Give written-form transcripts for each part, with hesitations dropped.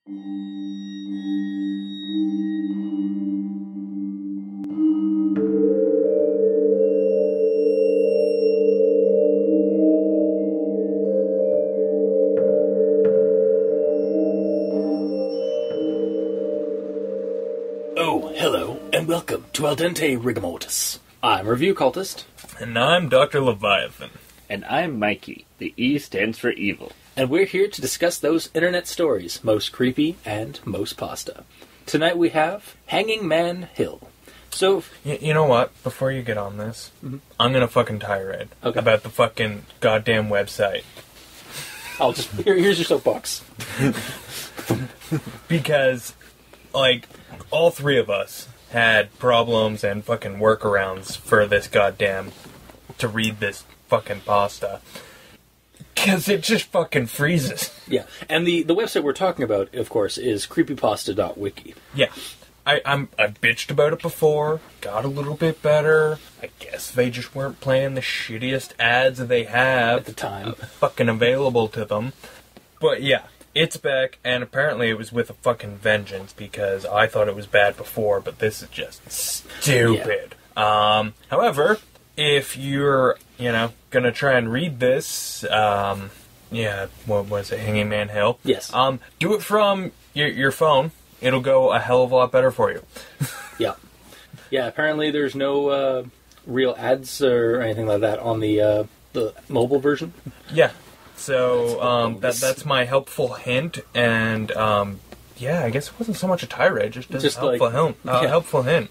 Oh, hello, and welcome to Al Dente Rigamortis. I'm Review Cultist. And I'm Dr. Leviathan. And I'm Mikey. The E stands for evil. And we're here to discuss those internet stories, most creepy and most pasta. Tonight we have Hanging Man Hill. So, you know what? Before you get on this, I'm gonna fucking tirade about the fucking goddamn website. I'll just... Here's your soapbox. Because, like, all three of us had problems and fucking workarounds for this goddamn... to read this fucking pasta. Because it just fucking freezes. Yeah, and the website we're talking about, of course, is Creepypasta.wiki. Yeah. I bitched about it before, got a little bit better. I guess they just weren't playing the shittiest ads they have At the time. Fucking available to them. But yeah, it's back, and apparently it was with a fucking vengeance, because I thought it was bad before, but this is just stupid. Yeah. However, if you're, gonna try and read this, what was it, Hanging Man Hill? Yes. Do it from your phone. It'll go a hell of a lot better for you. Yeah. Yeah, apparently there's no real ads or anything like that on the mobile version. Yeah. So that's my helpful hint, and I guess it wasn't so much a tirade, just a helpful hint.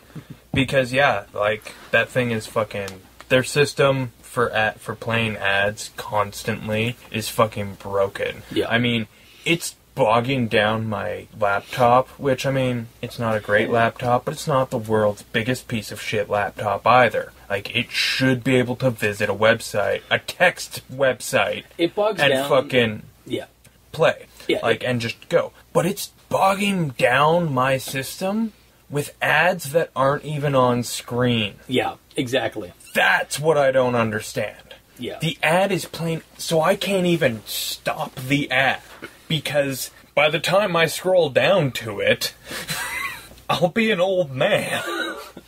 Because that thing is fucking, their system for playing ads constantly is fucking broken. Yeah. I mean, it's bogging down my laptop, which, I mean, it's not a great laptop, but it's not the world's biggest piece of shit laptop either. Like, it should be able to visit a website, a text website, it bogs and down, fucking play. Yeah, and just go. But it's bogging down my system with ads that aren't even on screen. Yeah, exactly. That's what I don't understand. Yeah. The ad is playing, so I can't even stop the ad. Because by the time I scroll down to it, I'll be an old man.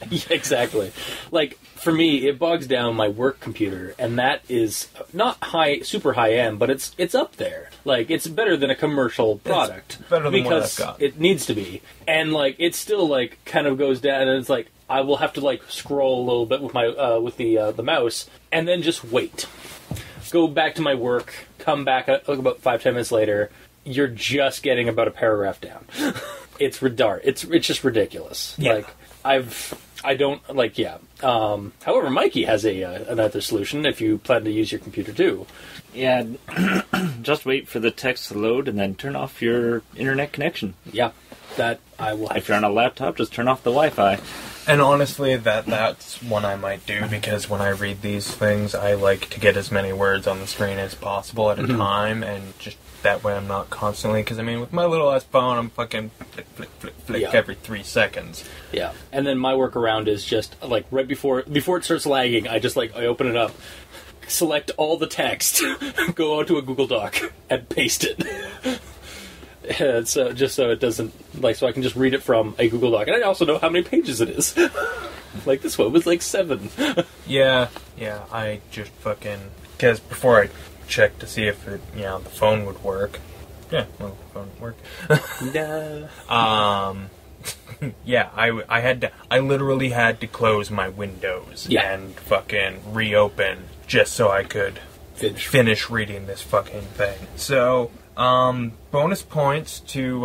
Yeah, exactly. Like, for me, it bogs down my work computer, and that is not super high end, but it's up there. Like, it's better than a commercial product. It's better than what I've got. It needs to be. And, like, it still, like, kind of goes down, and it's like, I will have to, like, scroll a little bit with my with the mouse, and then just wait. Go back to my work, come back about 5-10 minutes later, you're just getting about a paragraph down. It's just ridiculous. Yeah. However, Mikey has another solution if you plan to use your computer too. Yeah, just wait for the text to load and then turn off your internet connection. Yeah, that I will. If you're on a laptop, just turn off the Wi-Fi. And honestly, that's one I might do, because when I read these things, I like to get as many words on the screen as possible at a time, and just that way I'm not constantly, because I mean, with my little ass phone, I'm fucking flick every 3 seconds. Yeah, and then my workaround is just, like, right before it starts lagging, I open it up, select all the text, go onto a Google Doc, and paste it. So just so it doesn't, like, so I can just read it from a Google Doc, and I also know how many pages it is. Like, this one was like 7. Yeah, I just fucking, because before I checked to see if it, the phone would work. Yeah, well, the phone would work. No. I literally had to close my windows and fucking reopen just so I could finish reading this fucking thing. So, bonus points to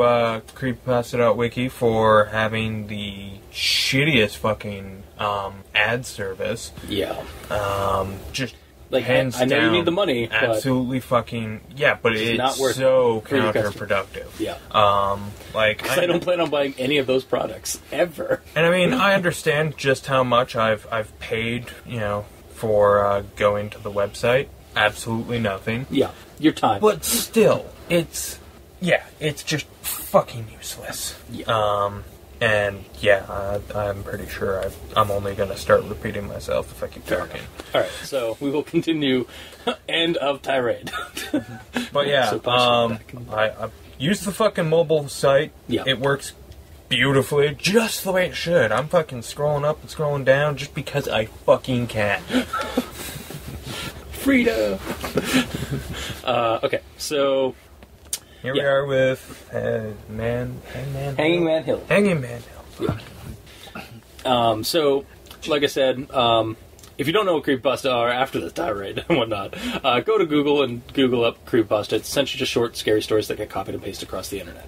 Creepypasta.wiki for having the shittiest fucking ad service. Yeah. Just like, hands I know down, you need the money. Absolutely fucking but it's not worth so counterproductive. Yeah. Because I don't plan on buying any of those products ever. And I mean, I understand just how much I've paid, for going to the website. Absolutely nothing. Yeah, your time. But still, it's just fucking useless. Yeah. I'm pretty sure I'm only going to start repeating myself if I keep talking. Alright, so we will continue. End of tirade. But yeah, use the fucking mobile site. Yeah. It works beautifully, just the way it should. I'm fucking scrolling up and scrolling down just because I fucking can. Freedom! Okay, so... Here we are with Hanging Man Hill. Hanging Man Hill. Yeah. So, like I said, if you don't know what creepypasta are after this tirade and whatnot, go to Google and Google up creepypasta. It's essentially just short, scary stories that get copied and pasted across the internet.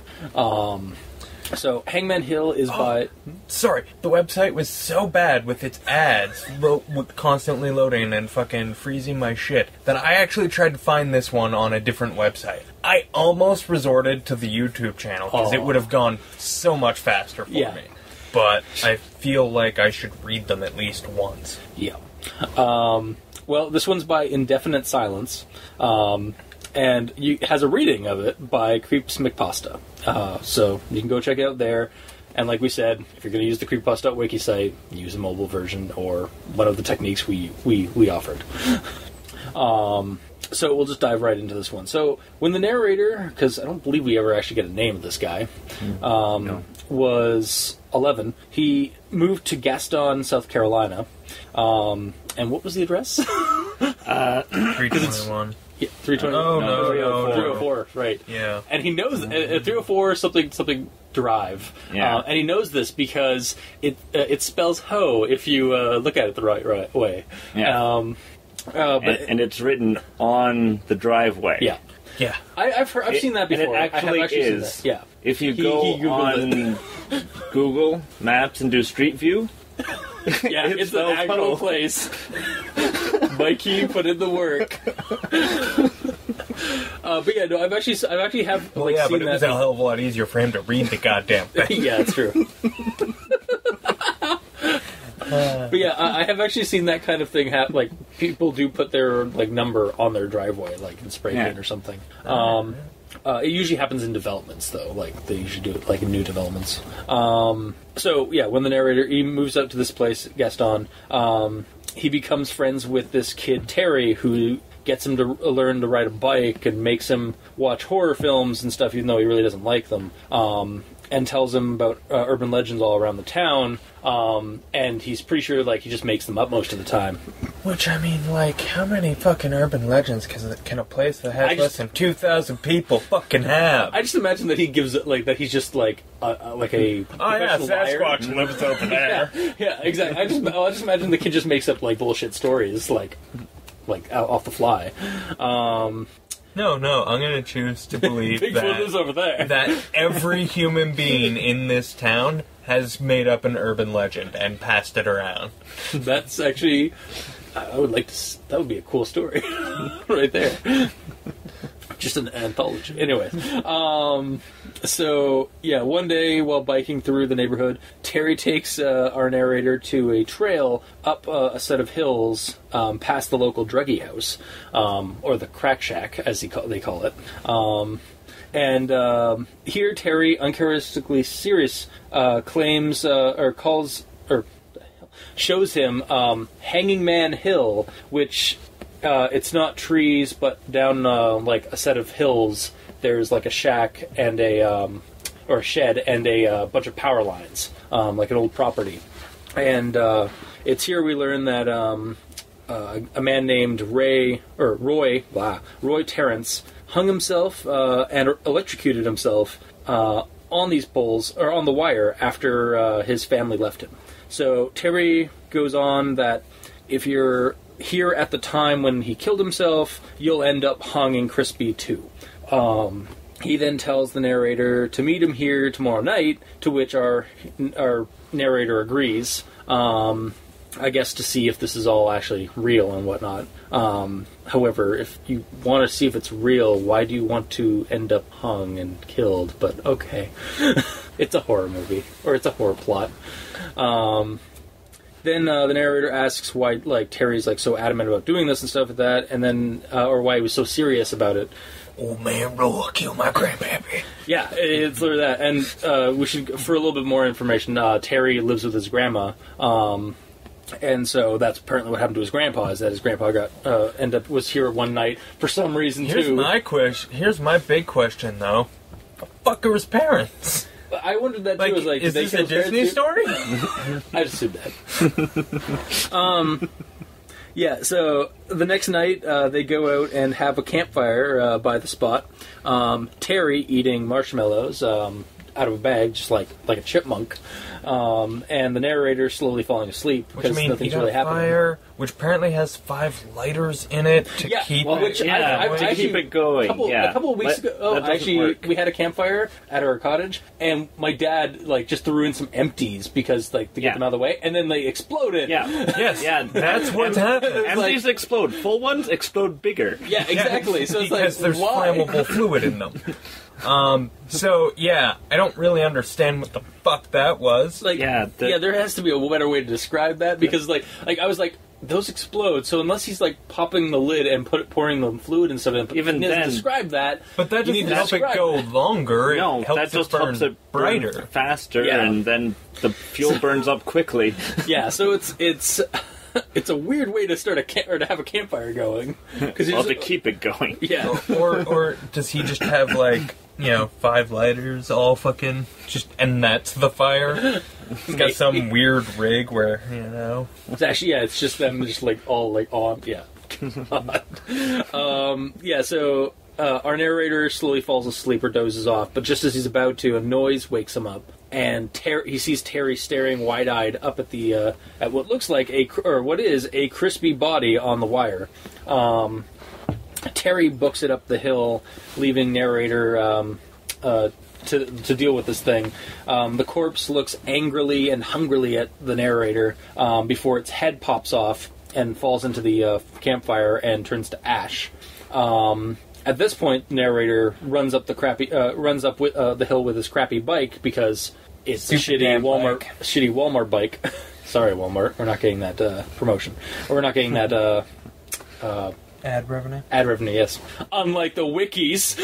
So, Hangman Hill is by... Sorry, the website was so bad with its ads constantly loading and fucking freezing my shit that I actually tried to find this one on a different website. I almost resorted to the YouTube channel because it would have gone so much faster for me. But I feel like I should read them at least once. Yeah. Well, this one's by Indefinite Silence. And it has a reading of it by Creepypasta. So you can go check it out there. And like we said, if you're going to use the Creepypasta.wiki site, use a mobile version or one of the techniques we offered. So we'll just dive right into this one. So when the narrator, because I don't believe we ever actually get a name of this guy, was 11, he moved to Gaston, South Carolina. And what was the address? 321. Yeah, 320. Oh, no, 304, right. Yeah. And he knows 304 something drive. Yeah. And he knows this because it spells hoe if you look at it the right way. Yeah. And it's written on the driveway. Yeah. Yeah. I've seen that before. And it actually is. Seen that. Yeah. If you go on Google Maps and do Street View, yeah, it's an actual place. Mikey put in the work. But yeah, no, I've actually seen but it was a hell of a lot easier for him to read the goddamn thing. Yeah, it's true. But yeah, I have actually seen that kind of thing happen. Like, people do put their number on their driveway, like in spray paint or something. It usually happens in developments, though. Like, they usually do it like in new developments. So yeah, when the narrator he moves up to this place, Gaston, he becomes friends with this kid Terry, who gets him to learn to ride a bike and makes him watch horror films and stuff, even though he really doesn't like them. And tells him about urban legends all around the town, and he's pretty sure he just makes them up most of the time. Which, I mean, how many fucking urban legends can a place that has less than 2,000 people fucking have? I just imagine that he gives it that he's just a Sasquatch lives over there. Yeah, exactly. I just imagine the kid just makes up bullshit stories like off the fly. No, I'm going to choose to believe Bigfoot is over there. That every human being in this town has made up an urban legend and passed it around. That's actually... I would like to... That would be a cool story. Right there. Just an anthology. Anyways. So, yeah, one day while biking through the neighborhood, Terry takes our narrator to a trail up a set of hills past the local druggie house, or the crack shack, as they call it. And here Terry, uncharacteristically serious, claims or calls... or shows him Hanging Man Hill, which... it's not trees, but down a set of hills, there's a shack and or a shed and a bunch of power lines, like an old property. And it's here we learn that a man named Roy Terrence hung himself and electrocuted himself on these poles or on the wire after his family left him. So Terry goes on that if you're here at the time when he killed himself, you'll end up hung and crispy too. He then tells the narrator to meet him here tomorrow night, to which our narrator agrees, I guess to see if this is all actually real and whatnot. However, if you want to see if it's real, why do you want to end up hung and killed? But okay. It's a horror movie, or it's a horror plot. Then the narrator asks why Terry's so adamant about doing this and stuff like that, and then or why he was so serious about it. Old man Roy killed my grandpappy. Yeah, it's literally that. And we should, for a little bit more information, Terry lives with his grandma, and so that's apparently what happened to his grandpa. Is that his grandpa was here one night for some reason too. Here's my big question though. the fuck are his parents? I wondered that too. Like, I was like, is this a Disney story? I just assumed that. Yeah, so the next night they go out and have a campfire by the spot. Terry eating marshmallows out of a bag, just like a chipmunk. And the narrator slowly falling asleep because nothing's really happening. Fire, which apparently has 5 lighters in it to keep it going. A couple of weeks ago, we had a campfire at our cottage, and my dad just threw in some empties because to get them out of the way, and then they exploded. Yeah, yes, that's what's happening. Empties explode. Full ones explode bigger. Yeah, exactly. So it's because there's flammable fluid in them. So yeah, I don't really understand what the fuck that was. There has to be a better way to describe that because I was like, those explode. So unless he's popping the lid and pouring the fluid and stuff in, even then describe that. But that doesn't help it go longer. No, it helps that just burn helps it burn brighter, faster, and then the fuel burns up quickly. Yeah, so it's a weird way to start to have a campfire going. To keep it going. Yeah. or does he just have 5 lighters all fucking and that's the fire? He's got some weird rig where It's actually it's just them all on So our narrator slowly falls asleep or dozes off, but just as he's about to, a noise wakes him up. And he sees Terry staring wide-eyed up at at what looks like what is a crispy body on the wire. Terry books it up the hill, leaving narrator to deal with this thing. The corpse looks angrily and hungrily at the narrator before its head pops off and falls into the campfire and turns to ash. At this point, the narrator runs up the hill with his crappy bike because it's a shitty Walmart bike. Sorry, Walmart, we're not getting that promotion. Or we're not getting that ad revenue. Ad revenue, yes. Unlike the wikis.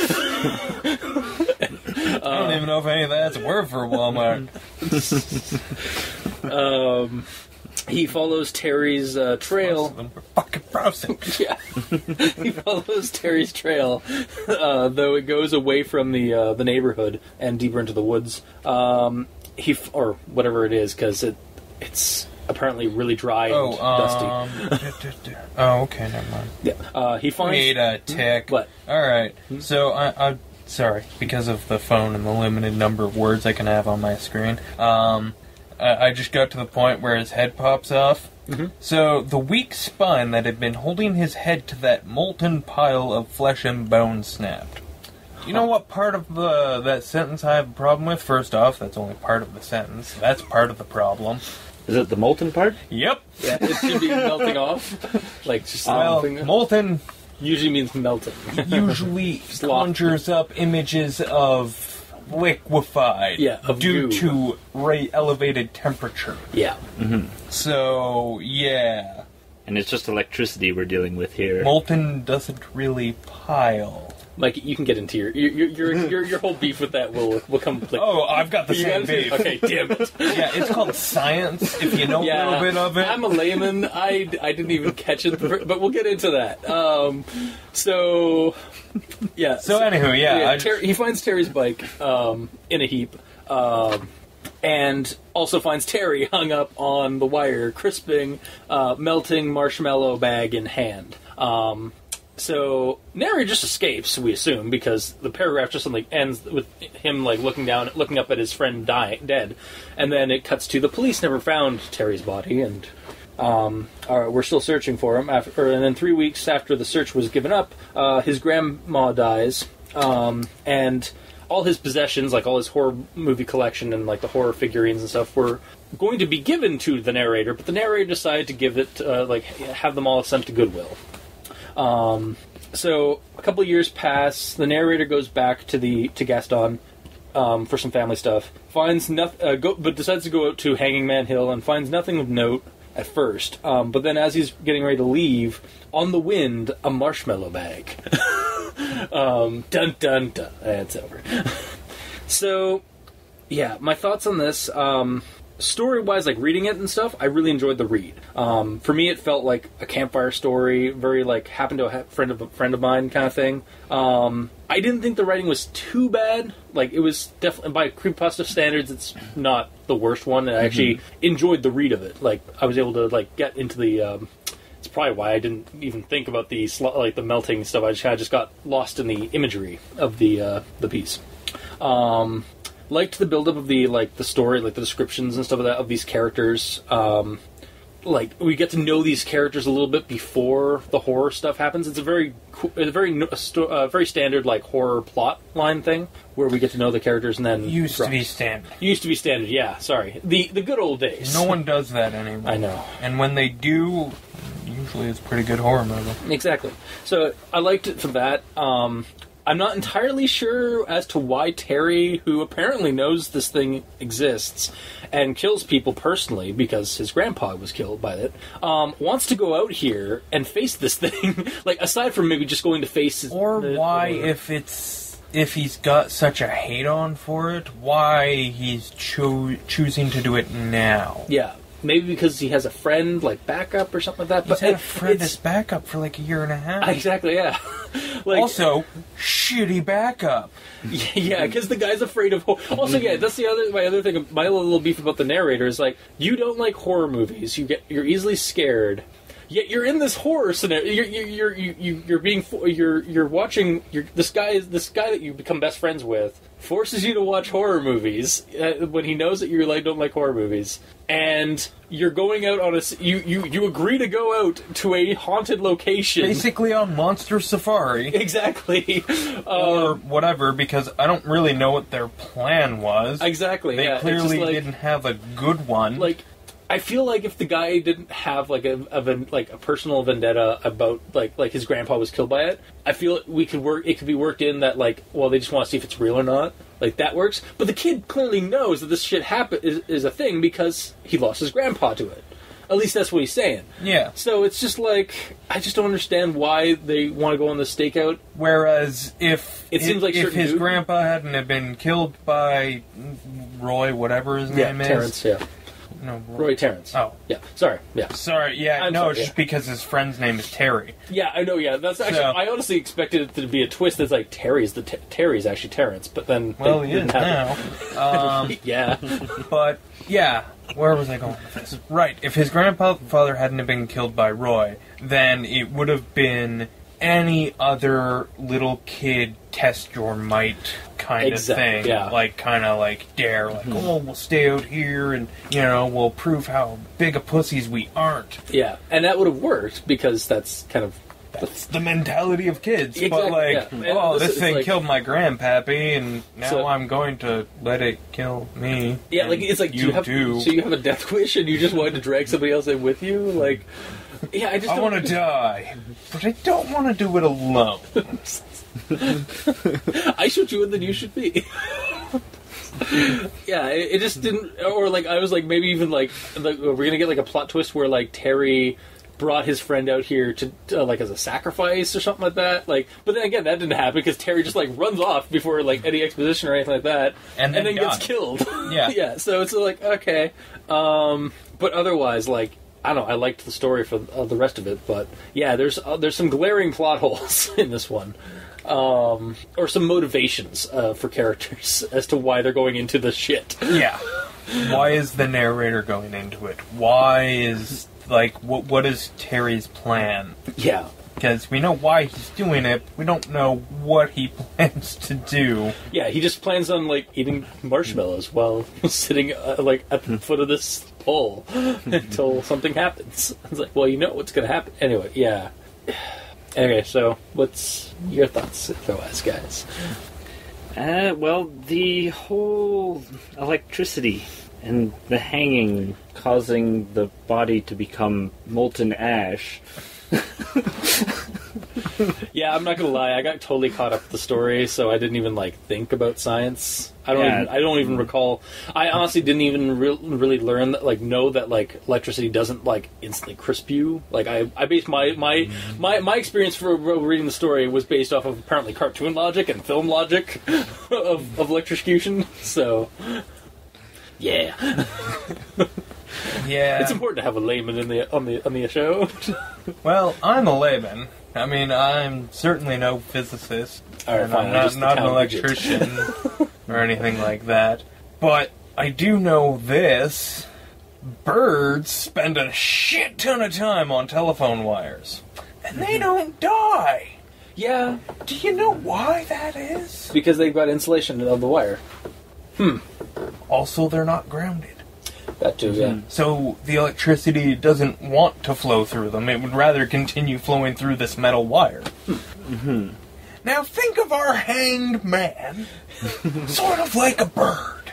I don't even know if any of that's a word for Walmart. He follows Terry's trail. Most of them were fucking frozen. Yeah. He follows Terry's trail, though it goes away from the neighborhood and deeper into the woods. Or whatever it is, because it's apparently really dry and dusty. Oh, okay, never mind. Yeah. He finds... Wait a tick. What? Alright, so I'm sorry, because of the phone and the limited number of words I can have on my screen, I just got to the point where his head pops off. Mm-hmm. So, the weak spine that had been holding his head to that molten pile of flesh and bone snapped. You know what part of that sentence I have a problem with? First off, that's only part of the sentence. That's part of the problem. Is it the molten part? Yep. Yeah, it should be melting off. Molten usually means melting. Usually conjures up images of liquefied due to elevated temperature. Yeah. Mm-hmm. So, yeah. And it's just electricity we're dealing with here. Molten doesn't really pile. Mike, you can get into your whole beef with that will come. I've got the same beef. Okay, damn it. Yeah, it's called science. If you know a little bit of it, I'm a layman. I didn't even catch it, but we'll get into that. So anywho, he finds Terry's bike in a heap, and also finds Terry hung up on the wire, crisping, melting marshmallow bag in hand. So narrator just escapes, we assume, because the paragraph just ends with him looking up at his friend dead, and then it cuts to the police never found Terry's body, and we're still searching for him. And then 3 weeks after the search was given up, his grandma dies, and all his possessions, all his horror movie collection and the horror figurines and stuff, were going to be given to the narrator, but the narrator decided to give it, have them all sent to Goodwill. So a couple of years pass. The narrator goes back to Gaston for some family stuff. Finds nothing, but decides to go out to Hanging Man Hill and finds nothing of note at first. But then, as he's getting ready to leave, on the wind, a marshmallow bag. Dun dun dun. It's over. So, yeah, my thoughts on this. story-wise, like reading it and stuff, I really enjoyed the read. For me, it felt like a campfire story, very like happened to a friend of mine kind of thing. I didn't think the writing was too bad. Like, it was definitely, by creepypasta standards, it's not the worst one. And I actually enjoyed the read of it. Like, I was able to like get into the. It's probably why I didn't even think about the the melting stuff. I just got lost in the imagery of the piece. Liked the build up of the story, like the descriptions and stuff of that of these characters. Like, we get to know these characters a little bit before the horror stuff happens. It's a very standard like horror plot line thing where we get to know the characters and then used to be standard. Used to be standard, yeah. Sorry, the good old days. No one does that anymore. I know. And when they do, usually it's a pretty good horror movie. Exactly. So I liked it for that. I'm not entirely sure as to why Terry, who apparently knows this thing exists and kills people personally because his grandpa was killed by it, wants to go out here and face this thing. Like, aside from maybe just going to face his... Or why, if he's got such a hate-on for it, why he's choosing to do it now. Yeah. Maybe because he has a friend, like, backup or something like that. He's had a friend as backup for like a year and a half. Exactly, yeah. Like, also, shitty backup. Yeah, because the guy's afraid of horror. Also, yeah, that's my other thing. My little beef about the narrator is, like, you don't like horror movies. You're easily scared. Yet you're in this horror scenario. You're watching. This guy that you become best friends with forces you to watch horror movies when he knows that you don't like horror movies, and you're going out on you agree to go out to a haunted location, basically on Monster Safari. Exactly. Or whatever, because I don't really know what their plan was. Exactly. They clearly didn't have a good one. Like, I feel like if the guy didn't have like a personal vendetta about like his grandpa was killed by it, I feel it could be worked in that, like, well, they just want to see if it's real or not. Like, that works. But the kid clearly knows that this shit is a thing because he lost his grandpa to it. At least that's what he's saying. Yeah. So it's just like, I just don't understand why they want to go on the stakeout. Whereas if his dude, grandpa hadn't have been killed by Roy, whatever his name is. Terrence, yeah. No, Roy Terrence. Oh. Yeah, sorry. Yeah. Sorry, yeah, it's just because his friend's name is Terry. Yeah, I know, yeah. That's actually, I honestly expected it to be a twist that's like Terry's actually Terrence, but then... Well, he is now. Yeah. But, yeah, where was I going with this? Right, if his grandfather hadn't have been killed by Roy, then it would have been any other little kid test your might kind of thing. Yeah. Like, kind of like Dare, like, oh, we'll stay out here and, we'll prove how big of pussies we aren't. Yeah, and that would have worked because that's kind of... That's the mentality of kids. Exactly, but, like, yeah. this thing killed my grandpappy, and now I'm going to let it kill me. Yeah, like, it's like, so you have a death wish and you just wanted to drag somebody else in with you? Like... Yeah, I want to die, but I don't want to do it alone. I shoot you and then you should be. Yeah, it just didn't... Or, like, I was like, maybe even, like we're going to get, like, a plot twist where, like, Terry brought his friend out here to like, as a sacrifice or something like that. Like, but then again, that didn't happen because Terry just, like, runs off before, like, any exposition or anything like that. And then gets killed. Yeah. Yeah, so it's like, okay. But otherwise, like... I don't know, I liked the story for the rest of it, but yeah, there's some glaring plot holes in this one. Or some motivations for characters as to why they're going into the shit. Yeah. Why is the narrator going into it? Why is, like, what is Terry's plan? Yeah. Because we know why he's doing it, we don't know what he plans to do. Yeah, he just plans on, like, eating marshmallows while sitting, like, at the foot of this pole until something happens. It's like, well, you know what's going to happen. Anyway, yeah. Anyway, so what's your thoughts, otherwise, guys? Well, the whole electricity and the hanging causing the body to become molten ash... Yeah, I'm not gonna lie. I got totally caught up with the story, so I didn't even think about science. I don't even recall. I honestly didn't even really learn that, know that electricity doesn't instantly crisp you. I based my experience for reading the story was based off of apparently cartoon logic and film logic of electrocution. So Yeah. Yeah. It's important to have a layman on the show. Well, I'm a layman. I mean, I'm certainly no physicist. All right, fine. I'm not an electrician or anything like that. But I do know this. Birds spend a shit ton of time on telephone wires. And they don't die. Yeah. Do you know why that is? Because they've got insulation of the wire. Also, they're not grounded. That too, yeah. So the electricity doesn't want to flow through them. It would rather continue flowing through this metal wire. Mm-hmm. Now think of our hanged man sort of like a bird.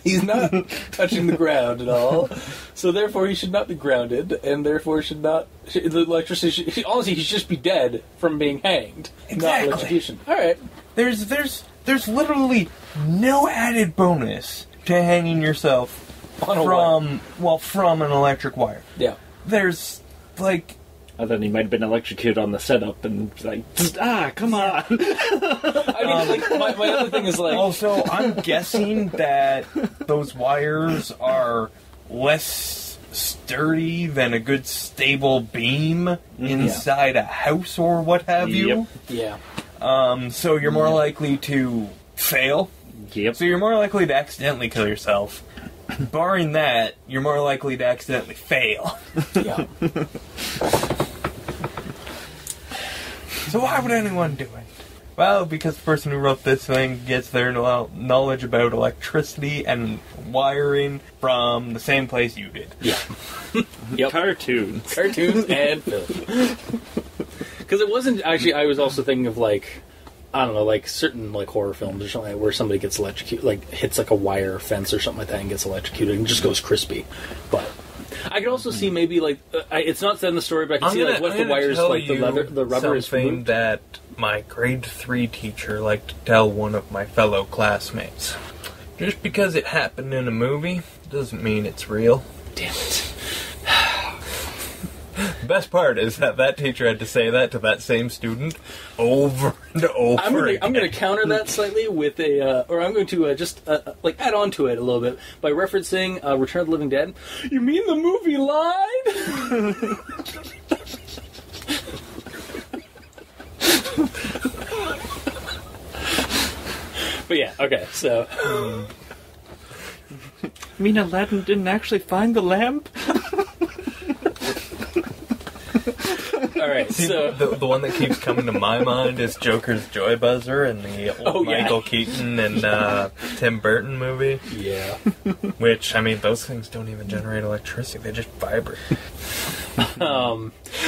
He's not touching the ground at all, so therefore he should not be grounded, and therefore should not... The electricity... Honestly, he should just be dead from being hanged, exactly. Not electrocution. Alright. There's literally no added bonus to hanging yourself from an electric wire. Yeah. There's, like... I thought he might have been electrocuted on the setup and like, come on. I mean, like, my other thing is like... Also, I'm guessing that those wires are less sturdy than a good stable beam inside a house or what have you. Yeah. So you're more likely to fail. Yep. So you're more likely to accidentally kill yourself. Barring that, you're more likely to accidentally fail. Yeah. So why would anyone do it? Well, because the person who wrote this thing gets their knowledge about electricity and wiring from the same place you did. Yeah. Yep. Cartoons and film. Because it wasn't... Actually, I was also thinking of, like... I don't know, like certain like horror films or something where somebody gets electrocuted, like hits like a wire fence or something like that and gets electrocuted and just goes crispy. But I could also see maybe like it's not said in the story, but I can see like what if the wires, like the rubber is something that my grade 3 teacher liked to tell one of my fellow classmates. Just because it happened in a movie doesn't mean it's real. Damn it. The best part is that teacher had to say that to that same student over and over again. I'm going to counter that slightly with or I'm going to just like add on to it a little bit by referencing Return of the Living Dead. You mean the movie Lied? But yeah, okay, so... You mean Aladdin didn't actually find the lamp? Alright, so... The one that keeps coming to my mind is Joker's Joy Buzzer and the old Michael Keaton and Tim Burton movie. Yeah. Which, I mean, those things don't even generate electricity, they just vibrate.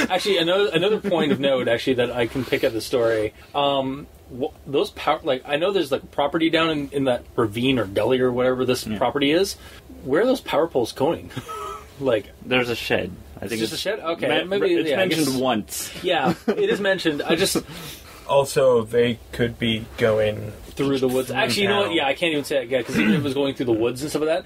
Actually, another point of note, actually, that I can pick at the story, those power... Like, I know there's, like, property down in that ravine or gully or whatever this property is. Where are those power poles going? Like... There's a shed. I think it's just a shed? Okay. Maybe it's mentioned once. Yeah, it is mentioned. I just... Also, they could be going... Through the woods. Actually, you know what? Yeah, I can't even say it again, because even if it was going through the woods and stuff like that,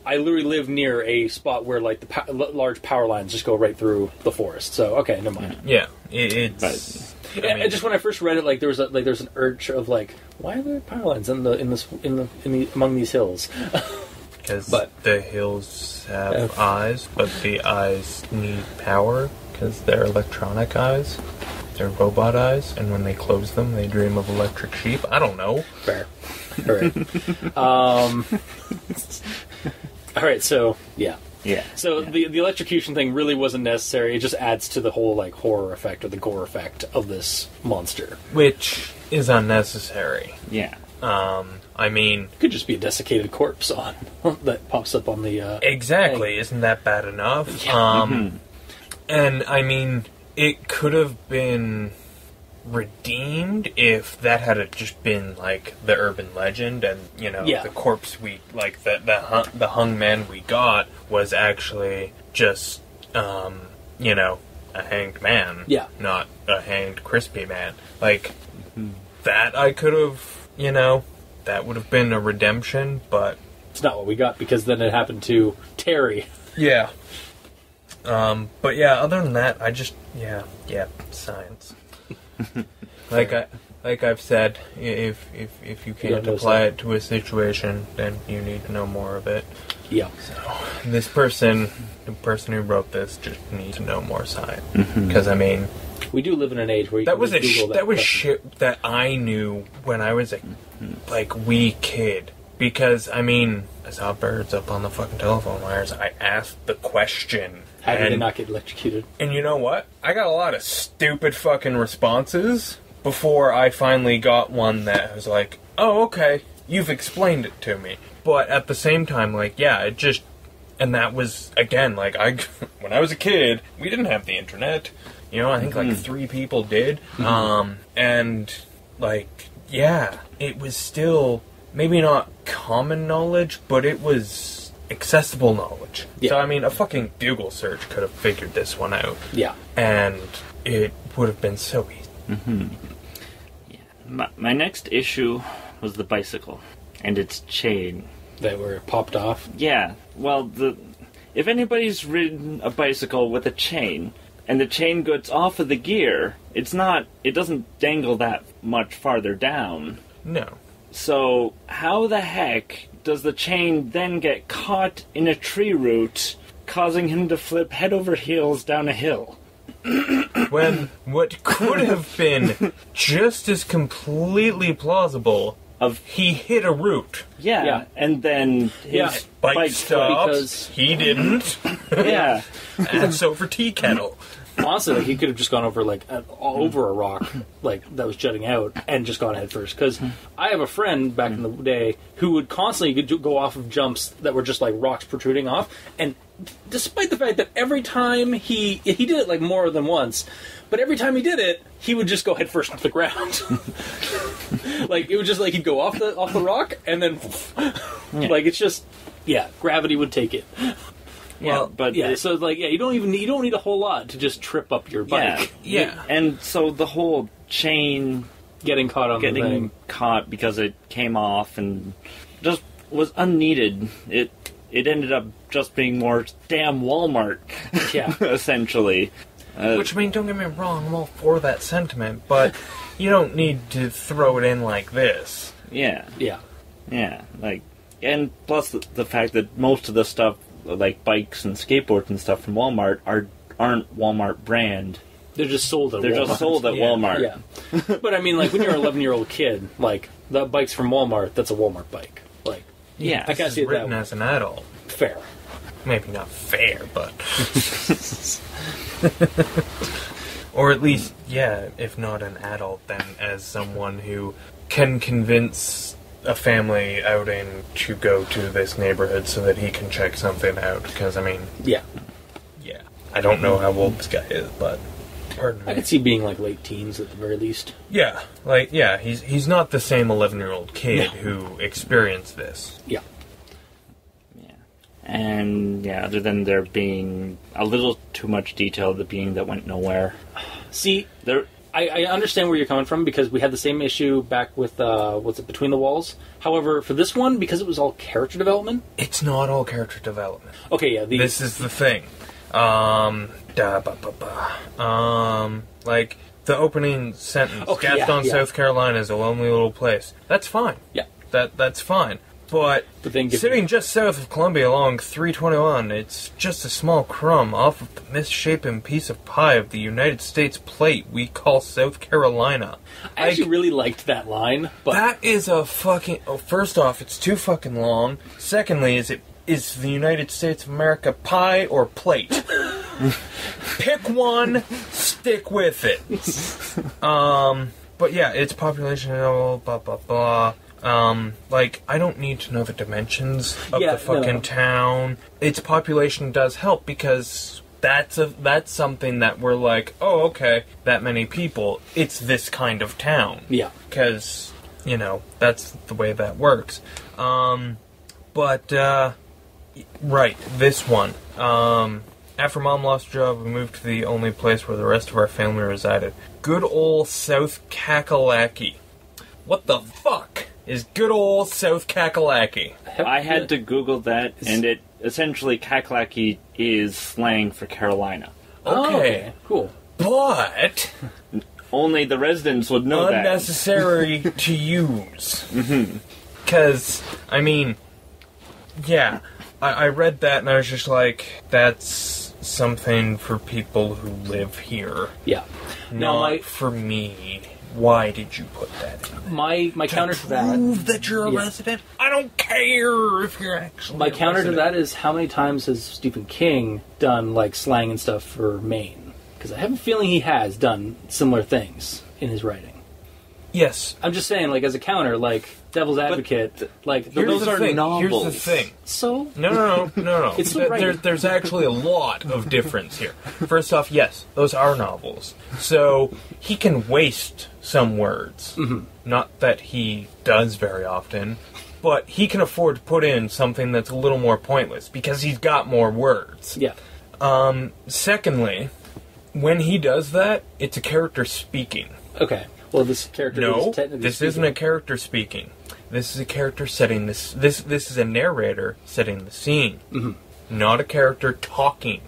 I literally live near a spot where, like, the large power lines just go right through the forest. So, okay, never mind. Yeah, it's... And just when I first read it, like, there's an urge of, like, why are there power lines among these hills? Because the hills have eyes, but the eyes need power because they're electronic eyes. They're robot eyes, and when they close them, they dream of electric sheep. I don't know. Fair. All right. All right. So yeah. Yeah. So the electrocution thing really wasn't necessary. It just adds to the whole like horror effect or the gore effect of this monster, which is unnecessary. Yeah. I mean... It could just be a desiccated corpse that pops up on the... Exactly. thing. Isn't that bad enough? Yeah. And, I mean, it could have been redeemed if that had just been, like, the urban legend and, you know, the corpse the hung man we got was actually just, you know, a hanged man. Yeah. Not a hanged crispy man. Like, that I could have... You know, that would have been a redemption, but... It's not what we got, because then it happened to Terry. Yeah. But yeah, other than that, I just... Yeah, science. like like I've said, if you can't apply it to a situation, then you need to know more of it. Yeah. So the person who wrote this just needs to know more science. Because, I mean... We do live in an age where you that can was Google that was shit that I knew when I was a, wee kid. Because, I mean, I saw birds up on the fucking telephone wires. I asked the question. How did they not get electrocuted? And you know what? I got a lot of stupid fucking responses before I finally got one that was like, oh, okay, you've explained it to me. But at the same time, like, yeah, it just... And that was, again, like, when I was a kid, we didn't have the internet. You know, I think, like, 3 people did. And, like, yeah, it was still maybe not common knowledge, but it was accessible knowledge. Yeah. So, I mean, a fucking Google search could have figured this one out. Yeah. And it would have been so easy. Yeah. My next issue was the bicycle and its chain. That were popped off? Yeah. Well, if anybody's ridden a bicycle with a chain, and the chain gets off of the gear, it doesn't dangle that much farther down. No. So, how the heck does the chain then get caught in a tree root, causing him to flip head over heels down a hill? When what could have been just as completely plausible he hit a root. Yeah. And then his bike stopped. Because he didn't. Yeah. And so for tea kettle. Honestly, like, he could have just gone over, like, over a rock, like, that was jutting out, and just gone head first. Because I have a friend back in the day who would constantly go off of jumps that were just, like, rocks protruding off, and despite the fact that every time he did it, like, more than once, but every time he did it, he would just go head first into the ground. Like, it was just like he'd go off the rock, and then, like, it's just, gravity would take it. Well, but so like, you don't need a whole lot to just trip up your bike. Yeah. And so the whole chain getting caught because it came off and just was unneeded. It ended up just being more damn Walmart. Yeah. Essentially. Which, I mean, don't get me wrong, I'm all for that sentiment, but you don't need to throw it in like this. Yeah. Yeah. Yeah. Like, and plus the fact that most of the stuff, like bikes and skateboards and stuff from Walmart aren't Walmart brand. They're just sold at Walmart. They're just sold at Walmart. Yeah. But I mean, like, when you're an 11-year-old kid, like, the bike's from Walmart, that's a Walmart bike. Like, yeah. I can't see it written that way. As an adult. Fair. Maybe not fair, but... Or at least, if not an adult, then as someone who can convince a family outing to go to this neighborhood so that he can check something out. Because, I mean... Yeah. I don't know how old this guy is, but... Pardon me. I could see being, like, late teens at the very least. Yeah. He's not the same 11-year-old kid who experienced this. Yeah. And, other than there being a little too much detail, the being that went nowhere. See, I understand where you're coming from, because we had the same issue back with, Between the Walls. However, for this one, because it was all character development... It's not all character development. Okay, yeah. This is the thing. Like, the opening sentence, Gaston, South Carolina is a lonely little place. That's fine. Yeah. That's fine. But sitting just south of Columbia along 321, it's just a small crumb off of the misshapen piece of pie of the United States plate we call South Carolina. I actually really liked that line. But that is a fucking... Oh, first off, it's too fucking long. Secondly, is the United States of America pie or plate? Pick one, stick with it. But yeah, its population, blah, blah, blah. Like, I don't need to know the dimensions of the fucking town. Its population does help, because that's something that we're like, oh, okay, that many people, it's this kind of town. Yeah. Because, that's the way that works. Right, this one. After Mom lost her job, we moved to the only place where the rest of our family resided. Good old South Kakalaki. What the fuck is good old South Kakalaki? I had to Google that, and it essentially, Kakalaki is slang for Carolina. Okay, cool. But Only the residents would know unnecessary to use. Because, I mean, yeah, I read that and I was just like, that's something for people who live here. Yeah. Not for me. Why did you put that in? My counter to that... prove that you're a resident? I don't care if you're actually My counter to that is, how many times has Stephen King done, like, slang and stuff for Maine? Because I have a feeling he has done similar things in his writing. Yes. I'm just saying, like, as a counter, like, Devil's Advocate, like... Those are novels. Here's the thing. So? No. It's still writing. There's actually a lot of difference here. First off, yes, those are novels. So, he can waste some words. Mm-hmm. Not that he does very often, but he can afford to put in something that's a little more pointless, because he's got more words. Yeah. Secondly, when he does that, it's a character speaking. Okay. Well, this character is technically this speaking. isn't a character speaking. This is a character setting this. This is a narrator setting the scene, not a character talking.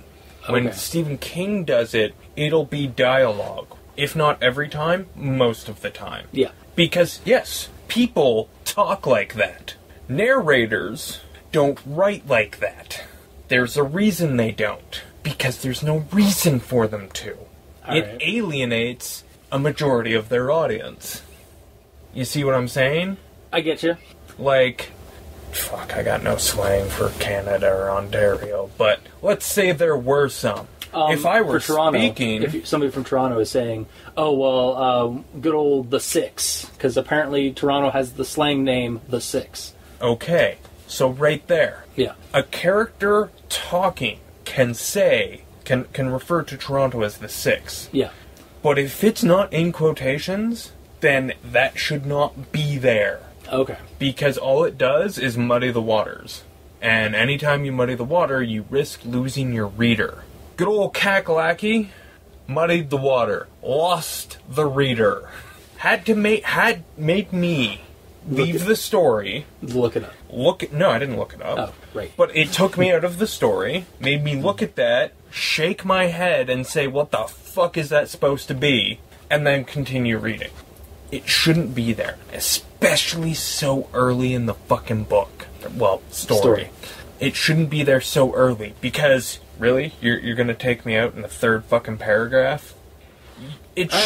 Okay. When Stephen King does it, it'll be dialogue. If not every time, most of the time. Yeah. Because, yes, people talk like that. Narrators don't write like that. There's a reason they don't. Because there's no reason for them to. It alienates a majority of their audience. You see what I'm saying? I get you. Like, fuck, I got no slang for Canada or Ontario, but let's say there were some. If I were speaking... If somebody from Toronto is saying, oh, well, good old The Six, because apparently Toronto has the slang name The Six. Okay, so right there. Yeah. A character talking can refer to Toronto as The Six. Yeah. But if it's not in quotations, then that should not be there. Okay. Because all it does is muddy the waters. And anytime you muddy the water, you risk losing your reader. Good old Kakalaki muddied the water. Lost the reader. Had made me leave the story. Look it up. No, I didn't look it up. Oh, right. But it took me out of the story, made me look at that, shake my head and say, what the fuck is that supposed to be? And then continue reading. It shouldn't be there. Especially so early in the fucking book. Well, story. It shouldn't be there so early. Because, really? You're gonna take me out in the third fucking paragraph? It's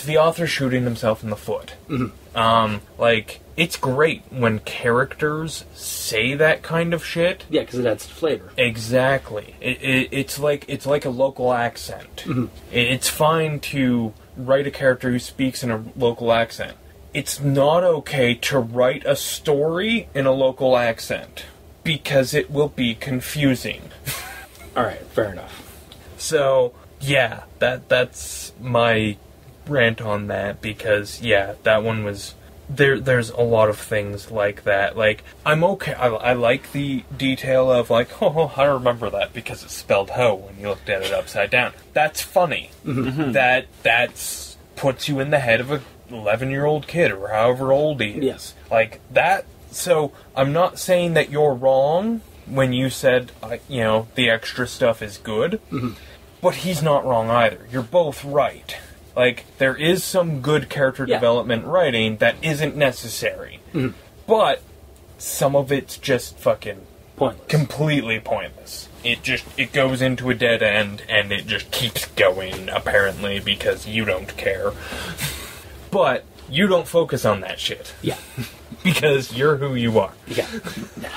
the author shooting himself in the foot. Mm-hmm. It's great when characters say that kind of shit. Yeah, because it adds flavor. Exactly. It's like a local accent. Mm-hmm. It's fine to write a character who speaks in a local accent. It's not okay to write a story in a local accent, because it will be confusing. Alright, fair enough. So, yeah, that's my rant on that, because, yeah, that one was... There's a lot of things like that. Like, I'm okay. I like the detail of, like, oh, I remember that because it's spelled ho when you looked at it upside down. That's funny. Mm-hmm. That's puts you in the head of a 11-year-old kid, or however old he is. Yes. Like, that... So, I'm not saying that you're wrong when you said, the extra stuff is good, mm-hmm. but he's not wrong either. You're both right. Like, there is some good character development writing that isn't necessary. Mm-hmm. But some of it's just fucking... pointless. Completely pointless. It goes into a dead end, and it just keeps going, apparently, because you don't care. But you don't focus on that shit. Yeah. Because you're who you are. Yeah.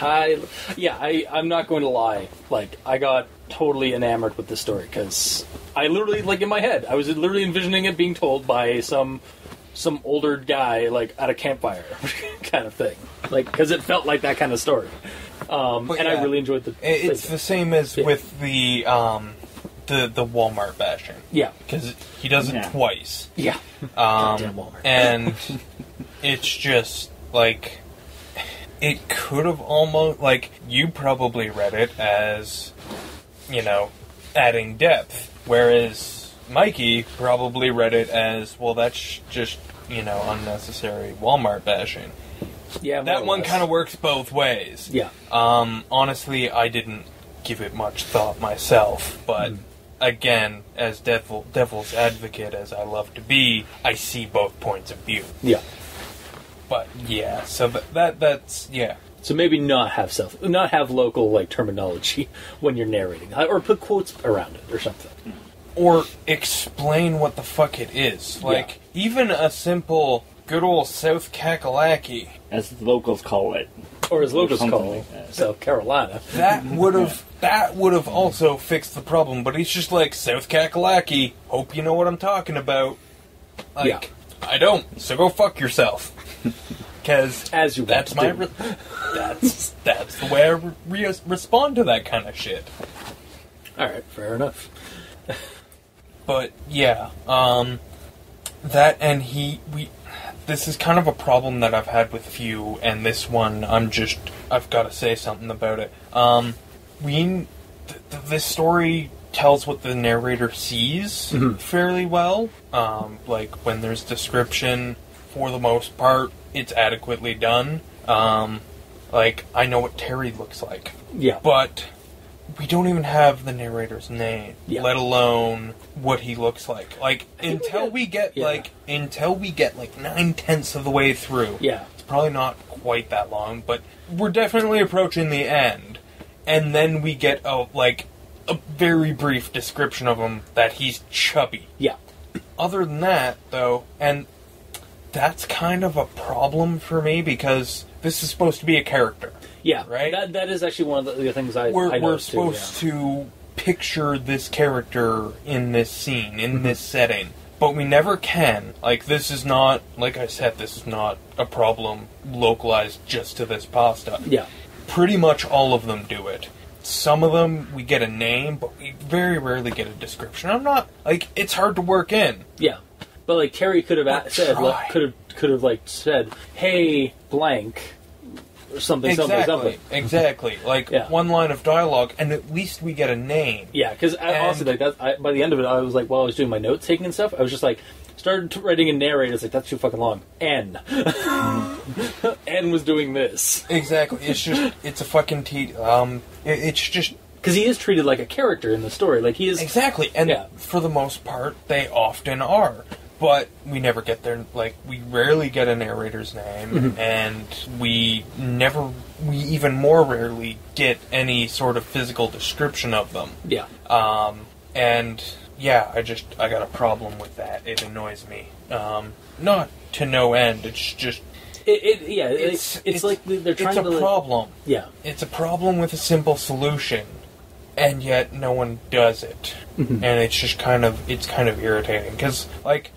I'm not going to lie. Like, I got totally enamored with this story, because I literally, like, in my head, I was literally envisioning it being told by some older guy, like, at a campfire kind of thing. Like, because it felt like that kind of story. I really enjoyed the... It's the same as with the Walmart bashing. Yeah. Because he does it twice. Yeah. Goddamn Walmart. And it's just, like... It could have almost... Like, you probably read it as, adding depth. Whereas Mikey probably read it as, well, that's just, unnecessary Walmart bashing. Yeah, that one kind of works both ways. Yeah. Honestly, I didn't give it much thought myself, but again, as devil's advocate as I love to be, I see both points of view. Yeah. But yeah, so that's yeah. So maybe not have local like terminology when you're narrating, or put quotes around it or something, or explain what the fuck it is. Like even a simple good old South Kakalaki, as the locals call it, or as locals call it, South Carolina. That would have also fixed the problem. But he's just like South Kakalaki. Hope you know what I'm talking about. Like I don't. So go fuck yourself. Because that's my that's the way I respond to that kind of shit. All right, fair enough. But yeah, that and this is kind of a problem that I've had with few, and this one I've got to say something about it. This story tells what the narrator sees fairly well. Like when there's description, for the most part, it's adequately done. Like I know what Terry looks like. Yeah. But we don't even have the narrator's name, let alone what he looks like. Like until we get 9/10 of the way through. Yeah. It's probably not quite that long, but we're definitely approaching the end. And then we get a very brief description of him that he's chubby. Yeah. Other than that, though, and that's kind of a problem for me because this is supposed to be a character. Yeah, right. That is actually one of the things we're supposed to picture this character in this scene, in this setting, but we never can. Like this is not, like I said, this is not a problem localized just to this pasta. Yeah, pretty much all of them do it. Some of them we get a name, but we very rarely get a description. I'm not it's hard to work in. Yeah. But like Terry could have said, said, "Hey, blank," or something. Exactly. Like one line of dialogue, and at least we get a name. Yeah, because honestly, by the end of it, I was like, while I was doing my note taking and stuff, I was just like, started writing a narrator. It's like that's too fucking long. N. N was doing this. Exactly. It's a fucking it's just. Because he is treated like a character in the story. Like he is exactly, and for the most part, they often are. But we never get there. Like we rarely get a narrator's name, and we even more rarely get any sort of physical description of them. Yeah. And yeah, I got a problem with that. It annoys me. Not to no end. It's just. It's like they're trying to. It's a problem. Yeah. It's a problem with a simple solution. And yet no one does it, and it's just kind of irritating because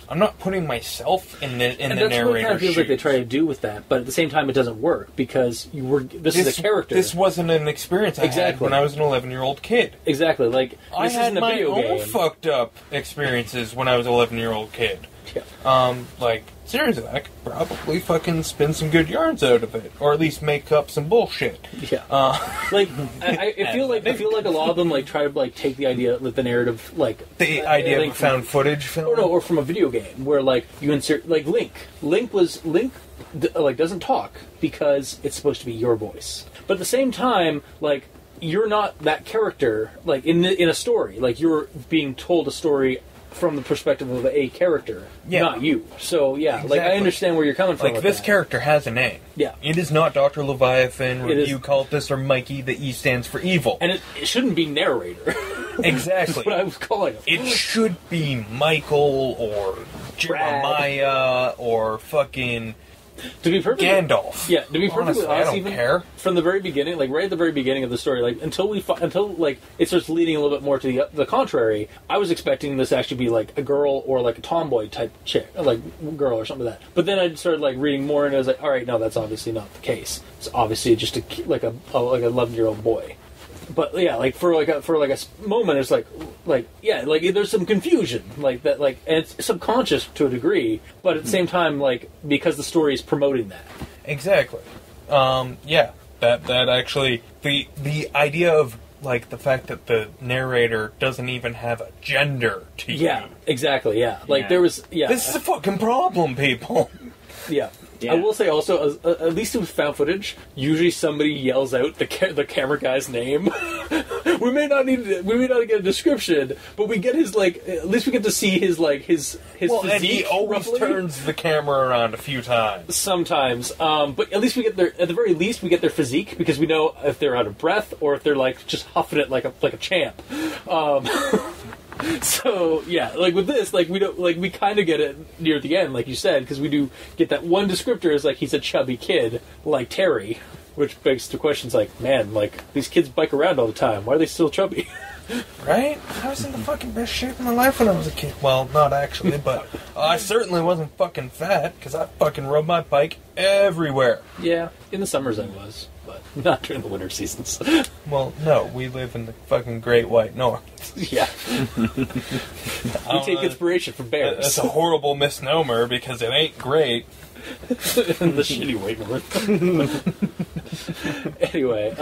I'm not putting myself in the narrator's shoes. And that's what it kind of feels like they try to do with that, but at the same time it doesn't work because this is a character. This wasn't an experience I had when I was an 11-year-old kid. Exactly, like I had my own fucked up experiences when I was an 11-year-old kid. Yeah. Seriously, I could probably fucking spin some good yarns out of it, or at least make up some bullshit. Yeah. I feel like a lot of them try to take the idea with the narrative, the idea of a found footage film, or from a video game where you insert Link. Link doesn't talk because it's supposed to be your voice, but at the same time, you're not that character. In a story, you're being told a story from the perspective of a character, not you. So, exactly. I understand where you're coming from. This character has a name. Yeah. It is not Dr. Leviathan, Review Cultist, or Mikey. The E stands for evil. And it shouldn't be narrator. Exactly. That's what I was calling it. It should be Michael, or Jeremiah, or fucking... To be perfectly Gandalf. Yeah, to be perfectly honest, I don't care. From the very beginning, right at the very beginning of the story, until it starts leading a little bit more to the contrary, I was expecting this to actually be a girl or a tomboy type chick, girl or something like that. But then I started reading more, and I was like, all right, no, that's obviously not the case. It's obviously just a 11-year-old boy. But for a moment, it's there's some confusion that and it's subconscious to a degree, but at the same time, because the story is promoting that. Exactly. That actually the idea of the fact that the narrator doesn't even have a gender to you. Yeah, exactly. Yeah, there was. Yeah, this is a fucking problem, people. Yeah. I will say also, at least with found footage, usually somebody yells out the camera guy's name. we may not get a description, but we get his at least we get to see his physique. And he always turns the camera around a few times. Sometimes, but at least we get at the very least we get their physique, because we know if they're out of breath or if they're just huffing it like a champ. So yeah, with this, we don't we kind of get it near the end, like you said, because we do get that one descriptor as he's a chubby kid like Terry, which begs the questions man, these kids bike around all the time. Why are they still chubby? Right? I was in the fucking best shape of my life when I was a kid. Well, not actually, but I certainly wasn't fucking fat, because I fucking rode my bike everywhere. Yeah, in the summers I was, but not during the winter seasons. Well, no, we live in the fucking Great White North. Yeah. We take inspiration from bears. That's a horrible misnomer, because it ain't great. The shitty White North. Anyway,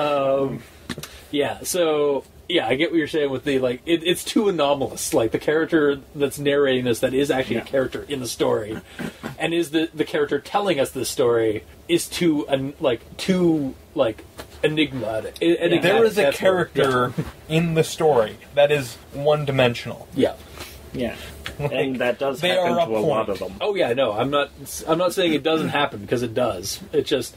yeah, so... Yeah, I get what you're saying with the, it's too anomalous. The character that's narrating this, that is actually a character in the story, and is the character telling us this story, is too enigmatic. There is a character in the story that is one-dimensional. Yeah. Yeah. And that does happen to a lot of them. Oh yeah, no, I'm not saying it doesn't happen, because it does. It's just,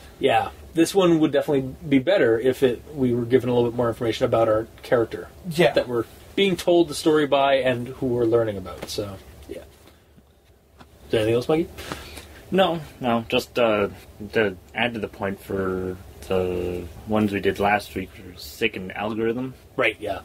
this one would definitely be better if we were given a little bit more information about our character. Yeah. That we're being told the story by and who we're learning about. So, yeah. Is there anything else, Mikey? No, just to add to the point for the ones we did last week, for Sick and Algorithm. Right, yeah.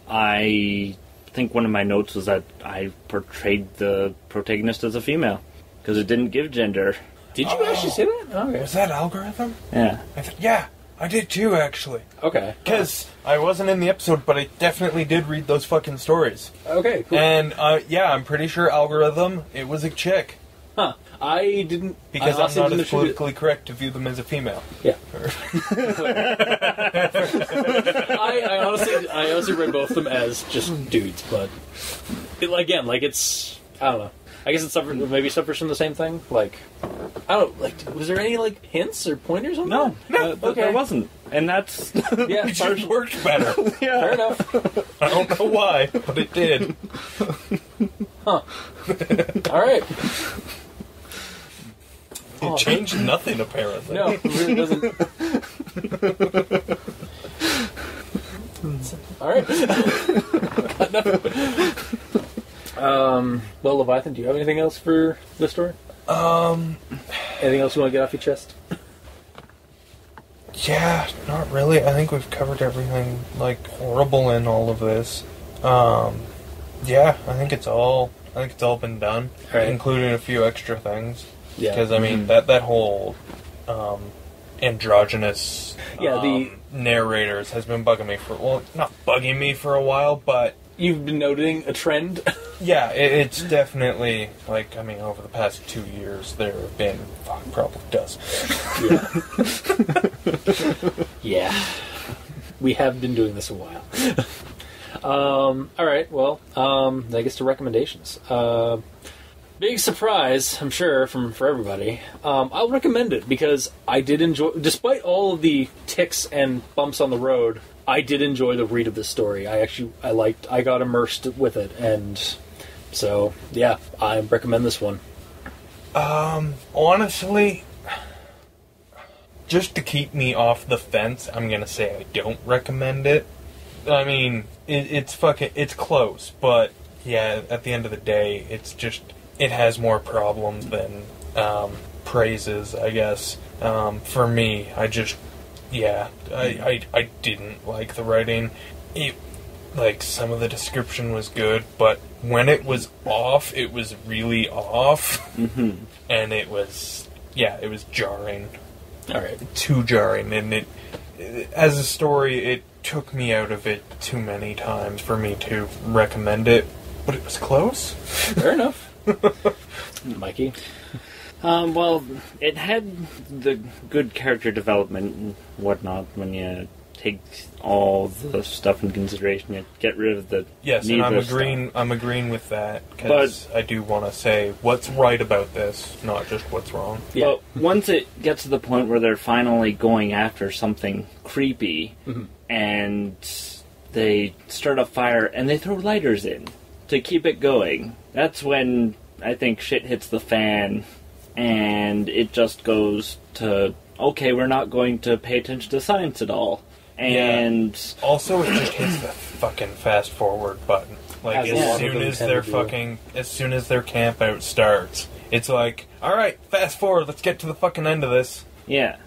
I think one of my notes was that I portrayed the protagonist as a female, because it didn't give gender. Did you actually say that? Okay. Was that Algorithm? Yeah. Yeah, I did too, actually. Okay. Because I wasn't in the episode, but I definitely did read those fucking stories. Okay, cool. And, I'm pretty sure Algorithm, it was a chick. Huh. I didn't... Because I'm not as politically correct to view them as a female. Yeah. I honestly read both of them as just dudes, but... it's... I don't know. I guess it suffers from the same thing. I don't was there any hints or pointers on that? No, okay. There wasn't, and that's yeah, it just worked better. Yeah. Fair enough. I don't know why, but it did. Huh. All right. It changed nothing, apparently. No, it really doesn't. All right. Got nothing. Well, Leviathan, do you have anything else for this story? Anything else you want to get off your chest? Yeah, not really. I think we've covered everything, horrible in all of this. Yeah, I think it's all been done, right. Including a few extra things. Yeah. Because, that whole, androgynous, the narrators has been bugging me not bugging me for a while, but... You've been noting a trend? Yeah, it's definitely, over the past 2 years, there have been... probably does. Yeah. Yeah. We have been doing this a while. Alright, well, I guess to recommendations. Big surprise, I'm sure, for everybody. I'll recommend it, because I did enjoy... Despite all of the ticks and bumps on the road... I did enjoy the read of this story. I got immersed with it, and so, yeah, I recommend this one. Honestly, just to keep me off the fence, I'm gonna say I don't recommend it. It's close, but yeah, at the end of the day, it has more problems than, praises, I guess. For me, I didn't like the writing. Some of the description was good, but when it was off, it was really off. Mm-hmm. And it was jarring. Alright. Too jarring, and as a story, it took me out of it too many times for me to recommend it, but it was close. Fair enough. Mikey? Well, it had the good character development and whatnot when you take all the stuff into consideration and get rid of the and I'm agreeing with that, because I do want to say what's right about this, not just what's wrong. Yeah. But once it gets to the point where they're finally going after something creepy, and they start a fire and they throw lighters in to keep it going, that's when I think shit hits the fan, and it just goes to, okay, we're not going to pay attention to science at all. And also, it just hits the fucking fast forward button. Like, as soon as their camp out starts, it's like, alright, fast forward, let's get to the fucking end of this. Yeah.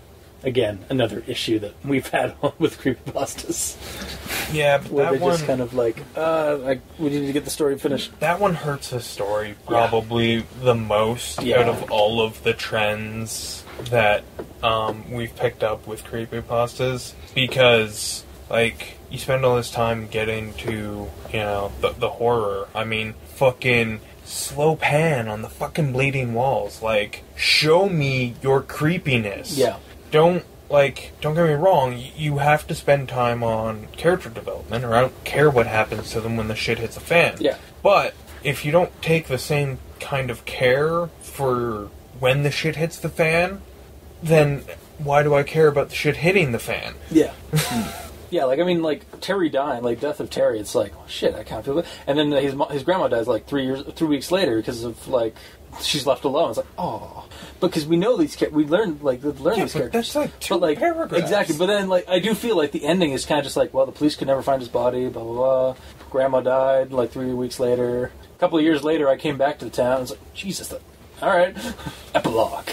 Again, another issue that we've had with creepypastas. Yeah, but where they're just kind of like, we need to get the story finished. That one hurts the story probably the most out of all of the trends that we've picked up with creepypastas, because, like, you spend all this time getting to, you know, the horror. I mean, fucking slow pan on the fucking bleeding walls. Like, show me your creepiness. Yeah. Don't get me wrong, you have to spend time on character development, or I don't care what happens to them when the shit hits the fan. Yeah. But if you don't take the same kind of care for when the shit hits the fan, then why do I care about the shit hitting the fan? Yeah. Yeah, like, I mean, like, Terry dying, like, death of Terry, it's like, oh, shit, I can't feel it. And then his grandma dies, like, 3 weeks later because of, like, she's left alone. It's like, oh. Because we know these characters, we learned these characters. That's like two paragraphs. Exactly, but then, like, I do feel like the ending is kind of just like, well, the police could never find his body, blah, blah, blah. Grandma died, like, 3 weeks later. A couple of years later, I came back to the town, and it's like, Jesus, alright. Epilogue.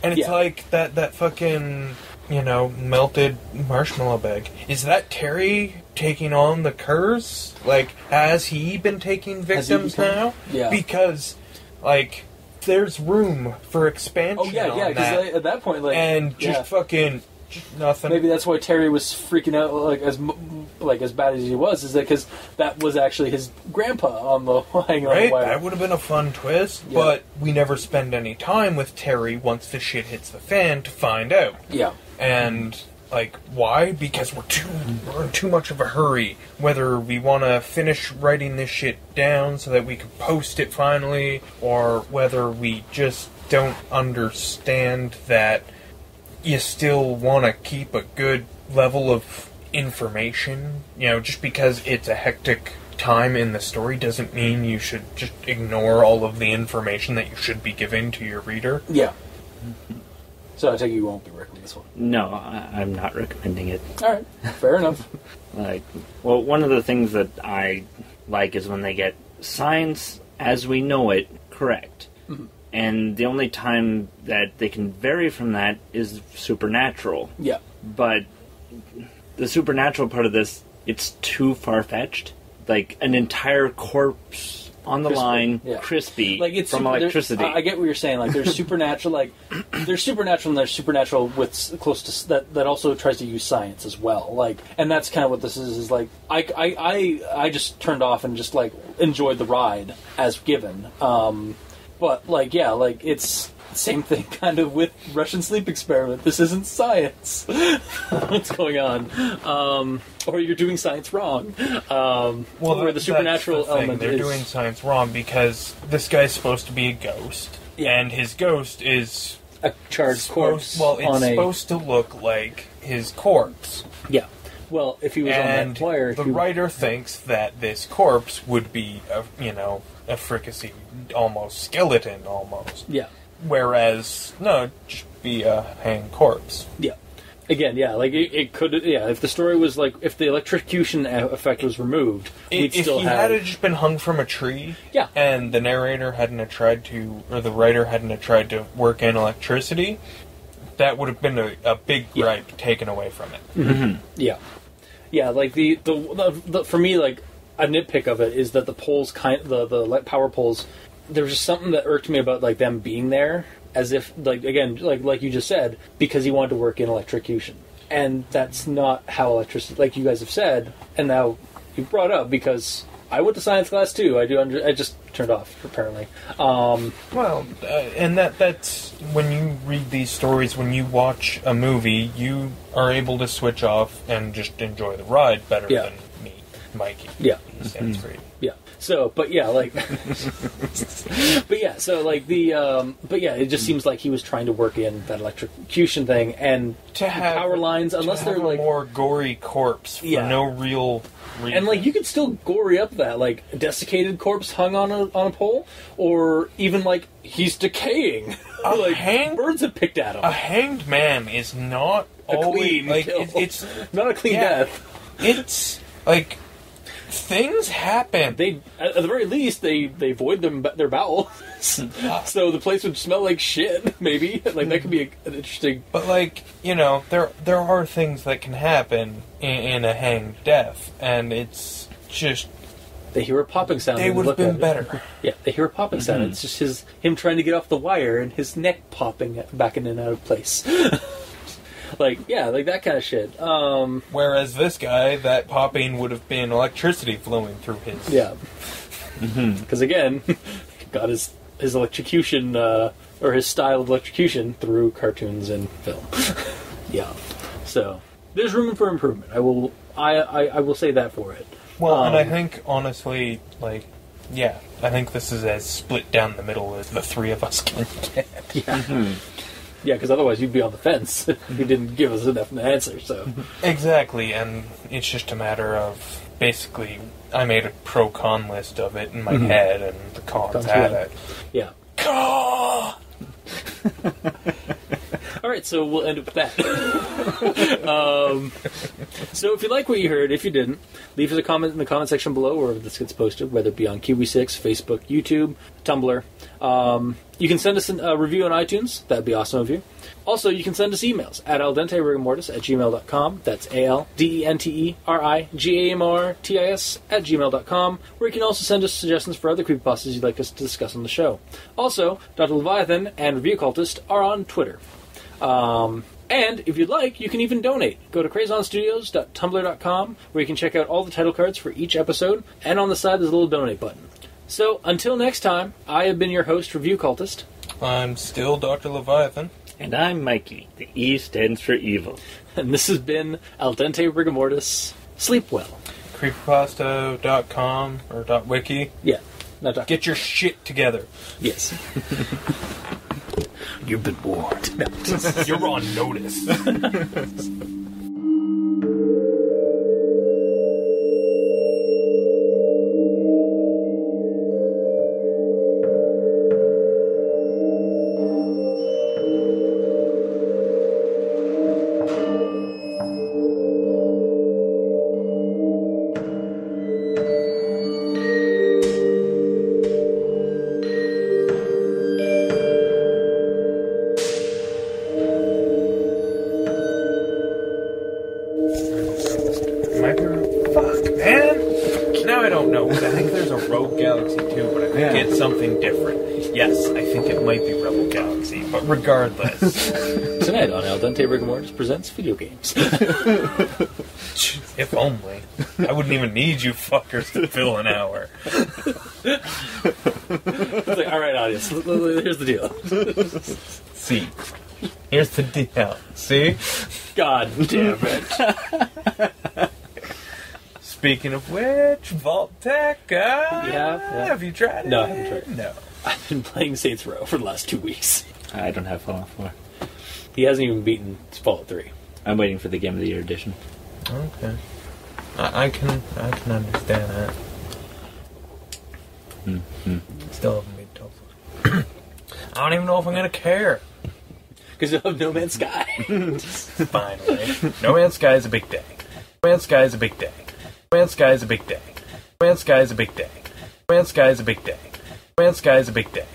And it's like that fucking, you know, melted marshmallow bag. Is that Terry taking on the curse? Like, has he been taking victims now? Yeah. Because, like, there's room for expansion. Oh, yeah, because at that point, like... And just fucking... nothing. Maybe that's why Terry was freaking out, like as bad as he was, is that because that was actually his grandpa on the hanging on the wire. That would have been a fun twist, but we never spend any time with Terry once the shit hits the fan to find out. Yeah. And, like, why? Because we're in too much of a hurry. Whether we want to finish writing this shit down so that we can post it finally, or whether we just don't understand that you still want to keep a good level of information. You know, just because it's a hectic time in the story doesn't mean you should just ignore all of the information that you should be giving to your reader. Yeah. So I take it you won't be recommending this one? No, I'm not recommending it. Alright, fair enough. Well, one of the things that I like is when they get science as we know it correct. Mm-hmm. And the only time that they can vary from that is supernatural. Yeah. But the supernatural part of this, it's too far-fetched. Like, an entire corpse on the line, crispy, like it's from electricity. I get what you're saying. Like, there's supernatural, like, there's supernatural and there's supernatural with close to... That also tries to use science as well. Like, and that's kind of what this is like, I just turned off and just, like, enjoyed the ride as given. But, like, yeah, like, it's the same thing kind of with Russian sleep experiment. This isn't science. What's going on? Or you're doing science wrong. Where the supernatural element They're doing science wrong because this guy's supposed to be a ghost. Yeah. And his ghost is... a charged corpse. Well, it's supposed to look like his corpse. Yeah. Well, if he was on that wire... the writer thinks that this corpse would be, a fricassee, almost skeleton, almost. Yeah. Whereas, no, just be a hanging corpse. Yeah. Again, yeah, like, it could, if the story was, like, if the electrocution effect was removed, we'd still have... If he had just been hung from a tree, yeah, and the narrator hadn't tried to, or the writer hadn't tried to work in electricity, that would have been a big gripe taken away from it. Mm-hmm. Yeah. Yeah, like, the for me, like, a nitpick of it is that the poles, the power poles, there was just something that irked me about, like, them being there, as if, like, again, like you just said, because he wanted to work in electrocution. And that's not how electricity, like you guys have said, and now you brought up, because I went to science class too. I just turned off, apparently. And that's when you read these stories, when you watch a movie, you are able to switch off and just enjoy the ride better than me, Mikey. Yeah. Stands for you. Yeah. So, but yeah, like, but yeah, so like but yeah, it just seems like he was trying to work in that electrocution thing and to have power lines, unless they're like a more gory corpse for no real reason. And like you could still gory up that like a desiccated corpse hung on a pole, or even like he's decaying. Like birds have picked at him. A hanged man is not a clean kill. It's not a clean death. It's like. Things happen. They, at the very least, they void their bowels, so the place would smell like shit. Maybe like that could be an interesting. But like there are things that can happen in a hanged death, and it's just they hear a popping sound. They would have been better. Yeah, they hear a popping sound. It's just him trying to get off the wire and his neck popping back in and out of place. Like that kind of shit. Whereas this guy, that popping would have been electricity flowing through his. Yeah. Because again, got his electrocution or his style of electrocution through cartoons and film. Yeah. So there's room for improvement. I will say that for it. Well, and I think honestly, like, yeah, I think this is as split down the middle as the three of us can get. Yeah. Yeah, because otherwise you'd be on the fence if you didn't give us enough answer. So exactly, and it's just a matter of basically I made a pro-con list of it in my head, and the cons had it. Yeah. All right, so we'll end it with that. So if you like what you heard, if you didn't, leave us a comment in the comment section below wherever this gets posted, whether it be on Kiwi6, Facebook, YouTube, Tumblr. You can send us a review on iTunes. That'd be awesome of you. Also, you can send us emails at aldenterigamortis@gmail.com. That's ALDENTERIGAMORTIS@gmail.com, where you can also send us suggestions for other creepypastas you'd like us to discuss on the show. Also, Dr. Leviathan and Review Cultist are on Twitter. And if you'd like, you can even donate. Go to crazonstudios.tumblr.com, where you can check out all the title cards for each episode, and on the side there's a little donate button. So, until next time, I have been your host, Review Cultist. I'm still Dr. Leviathan. And I'm Mikey. The E stands for evil. And this has been Al Dente Rigamortis. Sleep well. Creepypasta.com or .wiki. Yeah. Get your shit together. Yes. You've been warned. No. You're on notice. Regardless. Tonight on Al Dente Rigamortis presents video games. If only. I wouldn't even need you fuckers to fill an hour. It's like, alright, audience, here's the deal. See. Here's the deal. See? God damn it. Speaking of which, Vault Tech, have you tried it? No, I haven't tried it. No. I've been playing Saints Row for the last 2 weeks. I don't have Fallout 4. He hasn't even beaten Fallout 3. I'm waiting for the Game of the Year edition. Okay. I can understand that. Still haven't beat Tulsa. I don't even know if I'm gonna care. Because you'll have No Man's Sky. Finally. No Man's Sky is a big day. No Man's Sky is a big day. No Man's Sky is a big day. No Man's Sky is a big day. No Man's Sky is a big day. No Man's Sky is a big day.